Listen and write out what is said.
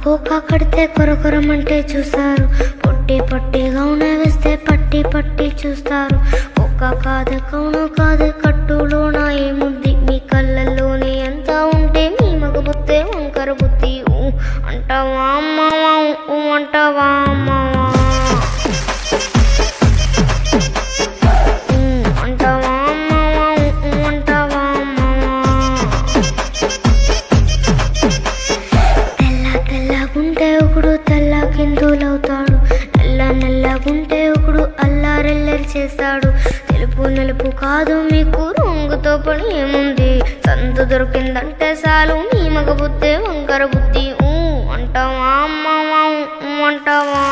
Cocoa కడితే కొరకొరమంటే చూస్తారు, పొట్టి పొట్టిగా వేస్తే పట్టి పట్టి చూస్తారు. కోకా కాదు కౌను కాదు కట్టులోన ఏముంది, మీ కళ్ళల్లోనే ఎంత ఉంటే మీ మగ బుత్తే వంకర బుద్ధి. అంటావా అమ్మావా అంటావా అమ్మావా అంటావా అమ్మావా అంటావా తెల్లగుంటే ఒకడు తెల్ల కిందులవుతాడు, నల్లగుంటే ఒకడు అల్లారెల్లరి చేస్తాడు. తెలుపు నలుపు కాదు మీకు రంగుతో పని ఏముంది, సందు దొరికిందంటే చాలు మీ మగ బుద్ధే వంకర బుద్ధి. అంటావా అమ్మావా అంటావా.